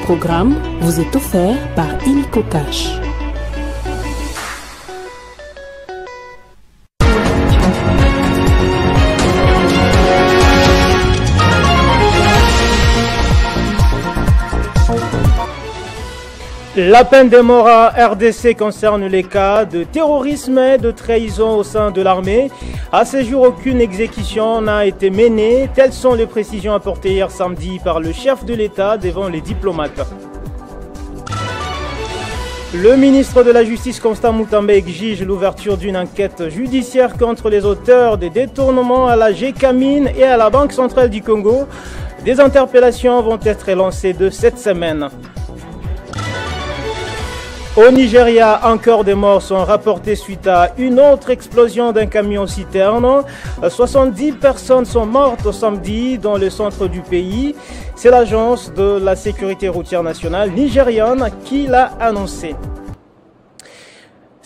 programme vous est offert par Illico Cash. La peine de mort à RDC concerne les cas de terrorisme et de trahison au sein de l'armée. À ce jour, aucune exécution n'a été menée. Telles sont les précisions apportées hier samedi par le chef de l'État devant les diplomates. Le ministre de la Justice, Constant Mutamba, exige l'ouverture d'une enquête judiciaire contre les auteurs des détournements à la GECAMIN et à la Banque centrale du Congo. Des interpellations vont être lancées de cette semaine. Au Nigeria, encore des morts sont rapportés suite à une autre explosion d'un camion-citerne. 70 personnes sont mortes samedi dans le centre du pays. C'est l'agence de la sécurité routière nationale nigériane qui l'a annoncé.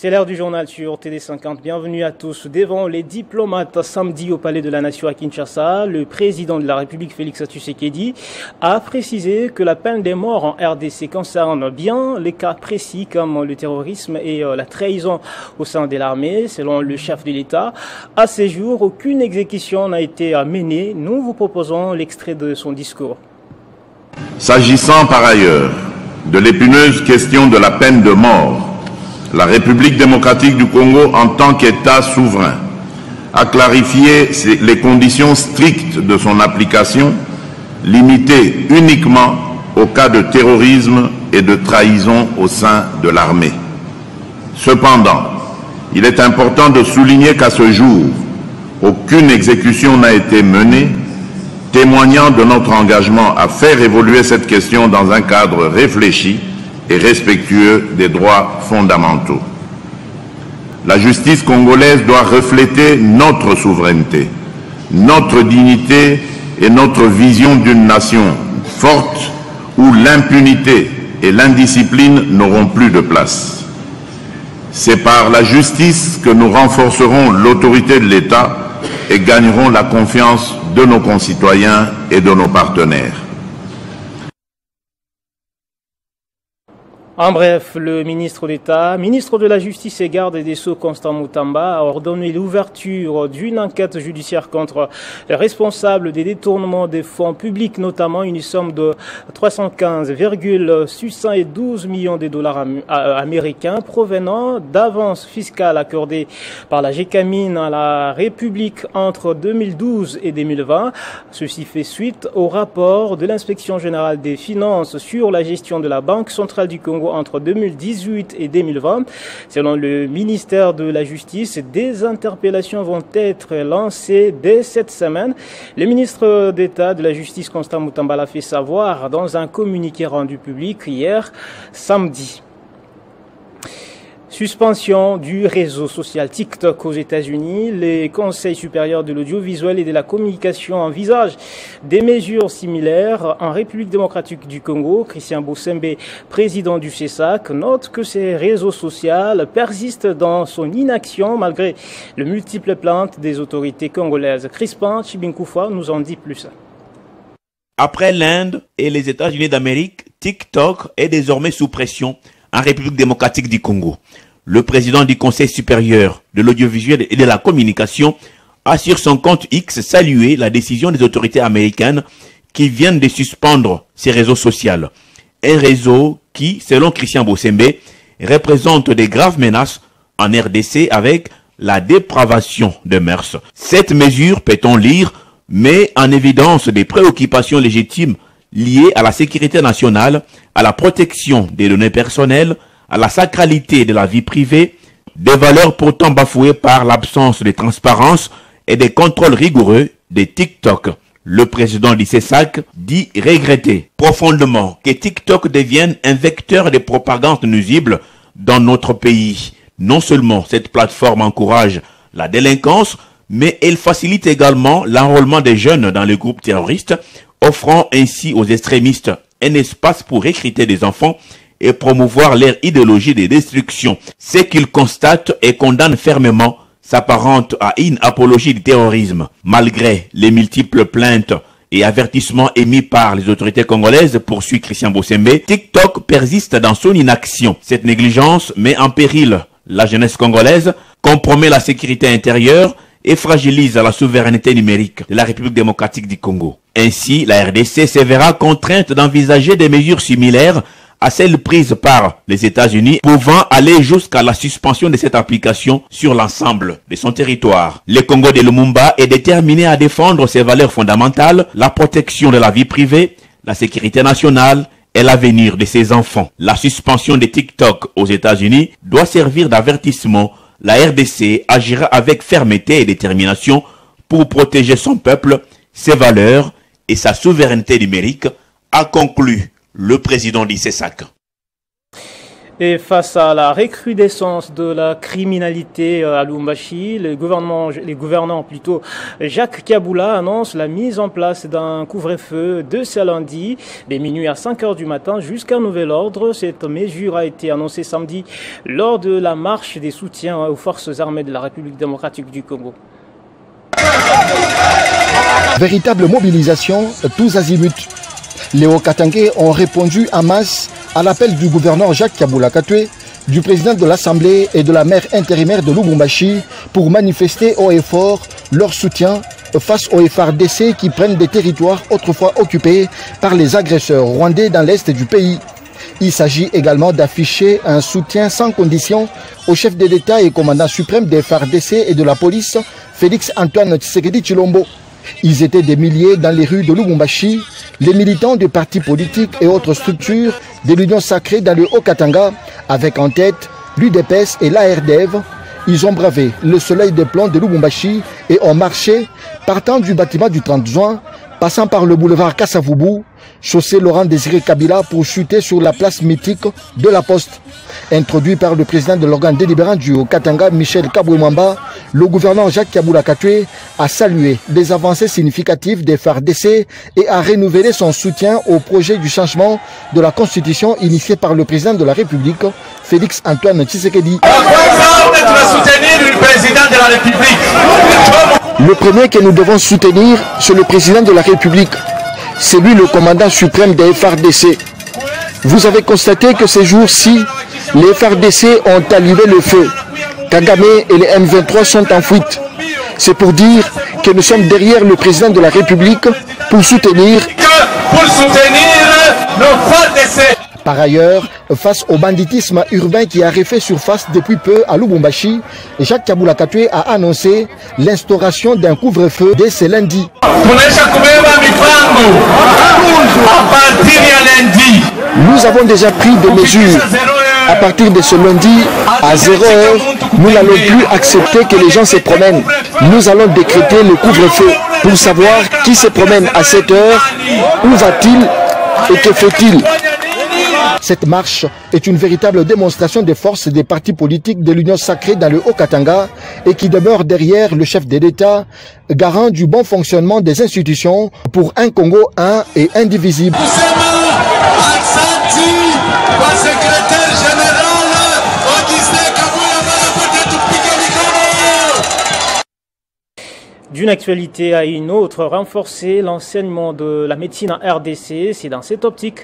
C'est l'heure du journal sur TD50. Bienvenue à tous. Devant les diplomates samedi au Palais de la Nation à Kinshasa, le président de la République, Félix Tshisekedi, a précisé que la peine des morts en RDC concerne bien les cas précis comme le terrorisme et la trahison au sein de l'armée. Selon le chef de l'État, à ce jour, aucune exécution n'a été menée. Nous vous proposons l'extrait de son discours. S'agissant par ailleurs de l'épineuse question de la peine de mort, la République démocratique du Congo, en tant qu'État souverain, a clarifié les conditions strictes de son application, limitées uniquement aux cas de terrorisme et de trahison au sein de l'armée. Cependant, il est important de souligner qu'à ce jour, aucune exécution n'a été menée, témoignant de notre engagement à faire évoluer cette question dans un cadre réfléchi et respectueux des droits fondamentaux. La justice congolaise doit refléter notre souveraineté, notre dignité et notre vision d'une nation forte où l'impunité et l'indiscipline n'auront plus de place. C'est par la justice que nous renforcerons l'autorité de l'État et gagnerons la confiance de nos concitoyens et de nos partenaires. En bref, le ministre d'État, ministre de la Justice et garde des Sceaux, Constant Mutamba, a ordonné l'ouverture d'une enquête judiciaire contre les responsables des détournements des fonds publics, notamment une somme de 315,612 millions de dollars américains provenant d'avances fiscales accordées par la GECAMIN à la République entre 2012 et 2020. Ceci fait suite au rapport de l'Inspection générale des finances sur la gestion de la Banque centrale du Congo entre 2018 et 2020. Selon le ministère de la Justice, des interpellations vont être lancées dès cette semaine. Le ministre d'État de la Justice, Constant Mutamba, l'a fait savoir dans un communiqué rendu public hier samedi. Suspension du réseau social TikTok aux États-Unis. Les conseils supérieurs de l'audiovisuel et de la communication envisagent des mesures similaires en République démocratique du Congo. Christian Bosembe, président du CESAC, note que ces réseaux sociaux persistent dans son inaction malgré les multiples plaintes des autorités congolaises. Crispin Chibinkoufa nous en dit plus. Après l'Inde et les États-Unis d'Amérique, TikTok est désormais sous pression en République démocratique du Congo. Le président du Conseil supérieur de l'audiovisuel et de la communication a sur son compte X salué la décision des autorités américaines qui viennent de suspendre ces réseaux sociaux. Un réseau qui, selon Christian Bosembe, représente des graves menaces en RDC avec la dépravation de mœurs. Cette mesure, peut-on lire, met en évidence des préoccupations légitimes liées à la sécurité nationale, à la protection des données personnelles, à la sacralité de la vie privée, des valeurs pourtant bafouées par l'absence de transparence et des contrôles rigoureux des TikTok. Le président du CESAC dit regretter profondément que TikTok devienne un vecteur de propagande nuisible dans notre pays. Non seulement cette plateforme encourage la délinquance, mais elle facilite également l'enrôlement des jeunes dans les groupes terroristes, offrant ainsi aux extrémistes un espace pour recruter des enfants et promouvoir leur idéologie de destruction. Ce qu'il constate et condamne fermement s'apparente à une apologie du terrorisme. Malgré les multiples plaintes et avertissements émis par les autorités congolaises, poursuit Christian Bossembe, TikTok persiste dans son inaction. Cette négligence met en péril la jeunesse congolaise, compromet la sécurité intérieure et fragilise la souveraineté numérique de la République démocratique du Congo. Ainsi, la RDC se verra contrainte d'envisager des mesures similaires à celles prises par les États-Unis, pouvant aller jusqu'à la suspension de cette application sur l'ensemble de son territoire. Le Congo de Lumumba est déterminé à défendre ses valeurs fondamentales, la protection de la vie privée, la sécurité nationale et l'avenir de ses enfants. La suspension de TikTok aux États-Unis doit servir d'avertissement. La RDC agira avec fermeté et détermination pour protéger son peuple, ses valeurs et sa souveraineté numérique, a conclu le président d'ICESAC. Et face à la recrudescence de la criminalité à Lubumbashi, les gouvernants Jacques Kabula annonce la mise en place d'un couvre-feu de ce lundi, de minuit à 5 h du matin jusqu'à nouvel ordre. Cette mesure a été annoncée samedi lors de la marche des soutiens aux forces armées de la République démocratique du Congo. Véritable mobilisation tous azimuts. Les Haut-Katangais ont répondu en masse à l'appel du gouverneur Jacques Kabula Katwe, du président de l'Assemblée et de la maire intérimaire de Lubumbashi pour manifester haut et fort leur soutien face aux FARDC qui prennent des territoires autrefois occupés par les agresseurs rwandais dans l'est du pays. Il s'agit également d'afficher un soutien sans condition au chef de l'État et commandant suprême des FARDC et de la police, Félix Antoine Tshisekedi Tshilombo. Ils étaient des milliers dans les rues de Lubumbashi, les militants de partis politiques et autres structures de l'Union sacrée dans le Haut-Katanga, avec en tête l'UDPS et l'ARDEV. Ils ont bravé le soleil de plomb de Lubumbashi et ont marché, partant du bâtiment du 30 juin, passant par le boulevard Kassavubu, chaussée Laurent Désiré Kabila pour chuter sur la place mythique de la Poste. Introduit par le président de l'organe délibérant du Haut-Katanga, Michel Kabouemamba, le gouverneur Jacques Kabula Katwe a salué les avancées significatives des FARDC et a renouvelé son soutien au projet du changement de la Constitution initié par le président de la République, Félix Antoine Tshisekedi. Le premier que nous devons soutenir, c'est le président de la République. C'est lui le commandant suprême des FARDC. Vous avez constaté que ces jours-ci, les FARDC ont allumé le feu. Kagame et les M23 sont en fuite. C'est pour dire que nous sommes derrière le président de la République pour soutenir nos FARDC. Par ailleurs, face au banditisme urbain qui a refait surface depuis peu à Lubumbashi, Jacques Kabula Katwe a annoncé l'instauration d'un couvre-feu dès ce lundi. Nous avons déjà pris des mesures. À partir de ce lundi, à 0 h, nous n'allons plus accepter que les gens se promènent. Nous allons décréter le couvre-feu pour savoir qui se promène à 7 h, où va-t-il et que fait-il. Cette marche est une véritable démonstration des forces des partis politiques de l'Union sacrée dans le Haut-Katanga et qui demeure derrière le chef de l'État, garant du bon fonctionnement des institutions pour un Congo un et indivisible. D'une actualité à une autre, renforcer l'enseignement de la médecine en RDC. C'est dans cette optique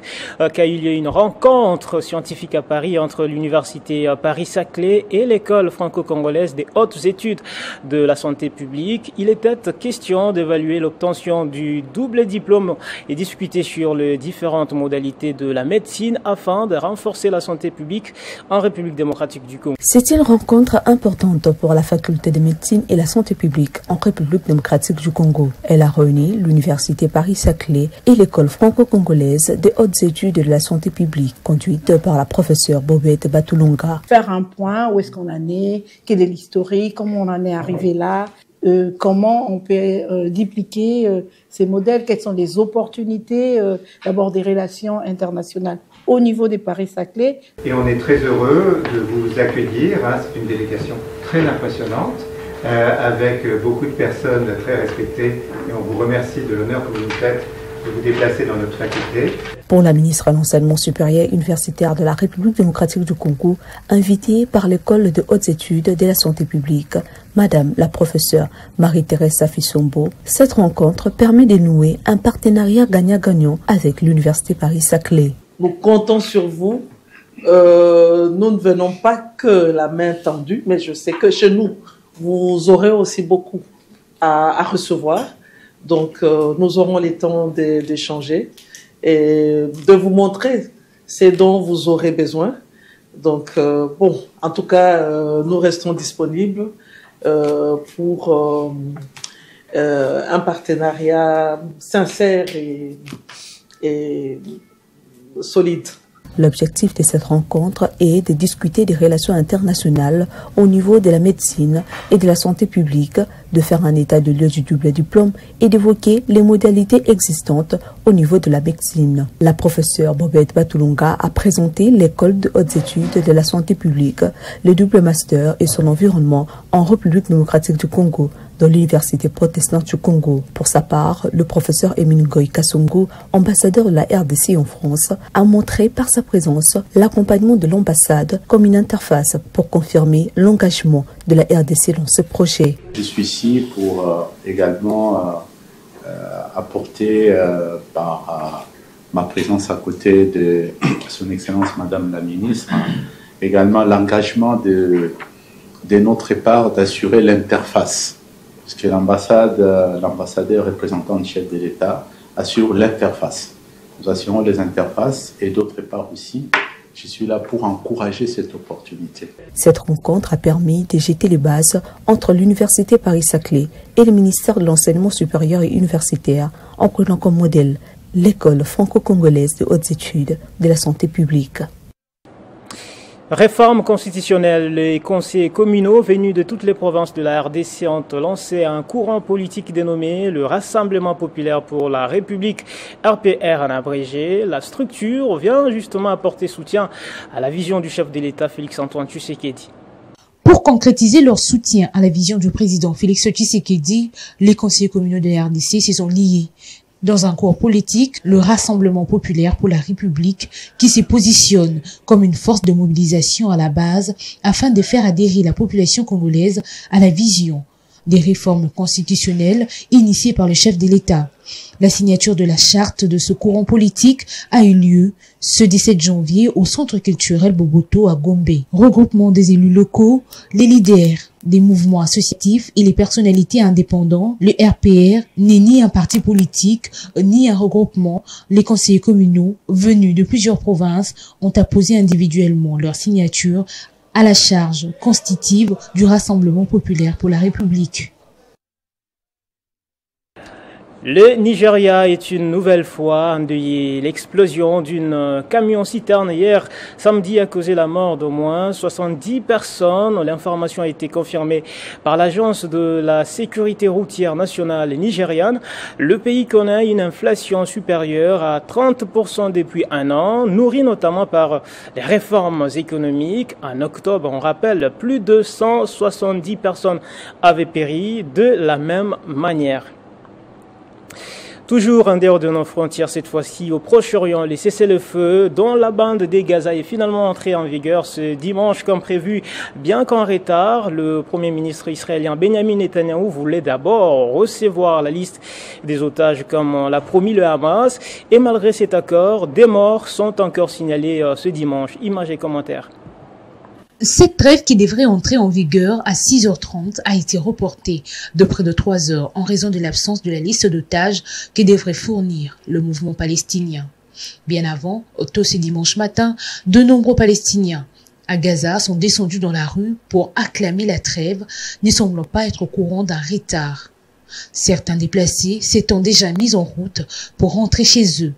qu'a eu lieu une rencontre scientifique à Paris entre l'université Paris-Saclay et l'école franco-congolaise des hautes études de la santé publique. Il était question d'évaluer l'obtention du double diplôme et discuter sur les différentes modalités de la médecine afin de renforcer la santé publique en République démocratique du Congo. C'est une rencontre importante pour la faculté de médecine et la santé publique en République démocratique du Congo. Elle a réuni l'université Paris-Saclay et l'école franco-congolaise des hautes études de la santé publique, conduite par la professeure Bobette Batulunga. Faire un point, où est-ce qu'on en est, quel est l'historique, comment on en est arrivé là, comment on peut dupliquer ces modèles, quelles sont les opportunités d'abord des relations internationales au niveau des Paris-Saclay. Et on est très heureux de vous accueillir, c'est une délégation très impressionnante. Avec beaucoup de personnes très respectées et on vous remercie de l'honneur que vous nous faites de vous déplacer dans notre faculté. Pour la ministre de l'Enseignement supérieur universitaire de la République démocratique du Congo, invitée par l'École de hautes études de la santé publique, Madame la professeure Marie-Thérèse Safisombo, cette rencontre permet de nouer un partenariat gagnant-gagnant avec l'Université Paris-Saclay. Nous comptons sur vous. Nous ne venons pas que la main tendue, mais je sais que chez nous, vous aurez aussi beaucoup à recevoir. Donc, nous aurons le temps d'échanger et de vous montrer ce dont vous aurez besoin. Donc, bon, en tout cas, nous restons disponibles pour un partenariat sincère et solide. L'objectif de cette rencontre est de discuter des relations internationales au niveau de la médecine et de la santé publique, de faire un état de lieu du double diplôme et d'évoquer les modalités existantes au niveau de la médecine. La professeure Bobette Batulunga a présenté l'école de hautes études de la santé publique, le double master et son environnement en République démocratique du Congo, dans l'Université protestante du Congo. Pour sa part, le professeur Emine Goy Kassongo, ambassadeur de la RDC en France, a montré par sa présence l'accompagnement de l'ambassade comme une interface pour confirmer l'engagement de la RDC dans ce projet. Je suis ici pour également apporter par ma présence à côté de son Excellence Madame la Ministre, également l'engagement de notre part d'assurer l'interface. Parce que l'ambassadeur représentant du chef de l'État assure l'interface. Nous assurons les interfaces et d'autre part aussi, je suis là pour encourager cette opportunité. Cette rencontre a permis de jeter les bases entre l'Université Paris-Saclay et le ministère de l'Enseignement supérieur et universitaire en prenant comme modèle l'école franco-congolaise de hautes études de la santé publique. Réforme constitutionnelle, les conseillers communaux venus de toutes les provinces de la RDC ont lancé un courant politique dénommé le Rassemblement populaire pour la République, RPR en abrégé. La structure vient justement apporter soutien à la vision du chef de l'État, Félix-Antoine Tshisekedi. Pour concrétiser leur soutien à la vision du président Félix Tshisekedi, les conseillers communaux de la RDC se sont liés dans un corps politique, le Rassemblement populaire pour la République, qui se positionne comme une force de mobilisation à la base afin de faire adhérer la population congolaise à la vision des réformes constitutionnelles initiées par le chef de l'État. La signature de la charte de ce courant politique a eu lieu ce 17 janvier au Centre culturel Boboto à Gombe. Regroupement des élus locaux, les leaders des mouvements associatifs et les personnalités indépendants, le RPR n'est ni un parti politique ni un regroupement. Les conseillers communaux venus de plusieurs provinces ont apposé individuellement leur signature à la charge constitutive du Rassemblement populaire pour la République. Le Nigeria est une nouvelle fois endeuillé. L'explosion d'une camion-citerne hier samedi a causé la mort d'au moins 70 personnes. L'information a été confirmée par l'Agence de la sécurité routière nationale nigériane. Le pays connaît une inflation supérieure à 30% depuis un an, nourrie notamment par les réformes économiques. En octobre, on rappelle, plus de 170 personnes avaient péri de la même manière. Toujours en dehors de nos frontières, cette fois-ci au Proche-Orient, les cessez-le-feu dont la bande de Gaza est finalement entrée en vigueur ce dimanche comme prévu, bien qu'en retard. Le Premier ministre israélien Benjamin Netanyahou voulait d'abord recevoir la liste des otages comme l'a promis le Hamas. Et malgré cet accord, des morts sont encore signalés ce dimanche. Images et commentaires. Cette trêve qui devrait entrer en vigueur à 6h30 a été reportée de près de 3 heures en raison de l'absence de la liste d'otages que devrait fournir le mouvement palestinien. Bien avant, tôt ce dimanche matin, de nombreux Palestiniens à Gaza sont descendus dans la rue pour acclamer la trêve, ne semblant pas être au courant d'un retard. Certains déplacés s'étant déjà mis en route pour rentrer chez eux.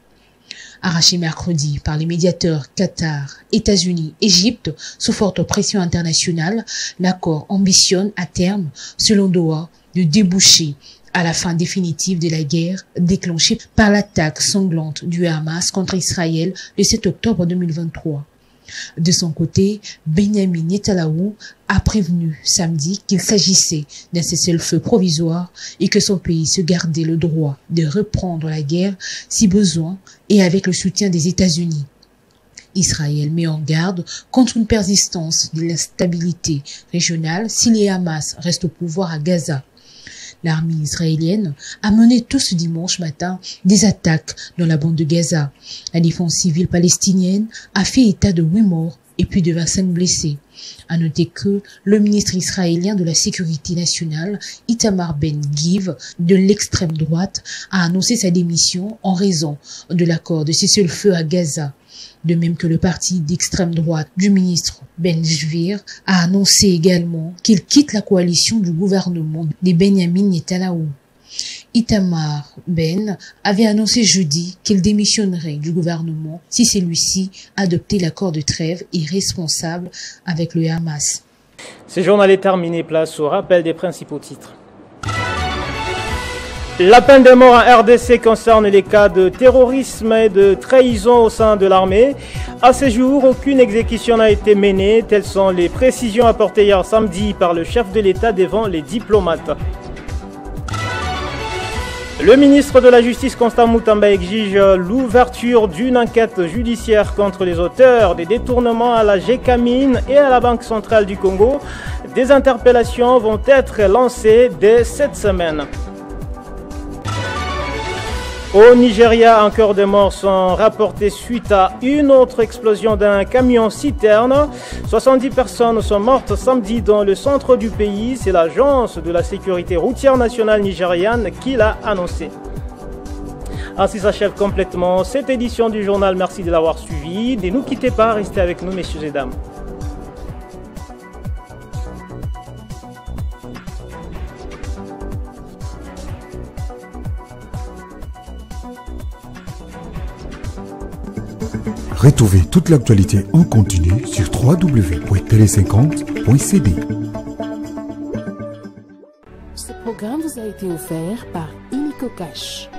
Arraché mercredi par les médiateurs Qatar, États-Unis, Égypte, sous forte pression internationale, l'accord ambitionne à terme, selon Doha, de déboucher à la fin définitive de la guerre déclenchée par l'attaque sanglante du Hamas contre Israël le 7 octobre 2023. De son côté, Benjamin Netanyahu a prévenu samedi qu'il s'agissait d'un cessez-le-feu provisoire et que son pays se gardait le droit de reprendre la guerre si besoin et avec le soutien des États-Unis. Israël met en garde contre une persistance de l'instabilité régionale si les Hamas restent au pouvoir à Gaza. L'armée israélienne a mené tout ce dimanche matin des attaques dans la bande de Gaza. La défense civile palestinienne a fait état de 8 morts et plus de 25 blessés. À noter que le ministre israélien de la Sécurité nationale, Itamar Ben-Gvir, de l'extrême droite, a annoncé sa démission en raison de l'accord de cessez-le-feu à Gaza. De même que le parti d'extrême droite du ministre Ben-Gvir a annoncé également qu'il quitte la coalition du gouvernement de Benjamin Netanyahu. Itamar Ben avait annoncé jeudi qu'il démissionnerait du gouvernement si celui-ci adoptait l'accord de trêve et responsable avec le Hamas. Ce journal est terminé, place au rappel des principaux titres. La peine de mort en RDC concerne les cas de terrorisme et de trahison au sein de l'armée. À ce jour, aucune exécution n'a été menée. Telles sont les précisions apportées hier samedi par le chef de l'État devant les diplomates. Le ministre de la Justice, Constant Mutamba, exige l'ouverture d'une enquête judiciaire contre les auteurs des détournements à la Gécamine et à la Banque centrale du Congo. Des interpellations vont être lancées dès cette semaine. Au Nigeria, encore des morts sont rapportés suite à une autre explosion d'un camion-citerne. 70 personnes sont mortes samedi dans le centre du pays. C'est l'agence de la sécurité routière nationale nigériane qui l'a annoncé. Ainsi s'achève complètement cette édition du journal. Merci de l'avoir suivi. Ne nous quittez pas, restez avec nous, messieurs et dames. Retrouvez toute l'actualité en continu sur www.tele50.cd. Ce programme vous a été offert par Illico Cash.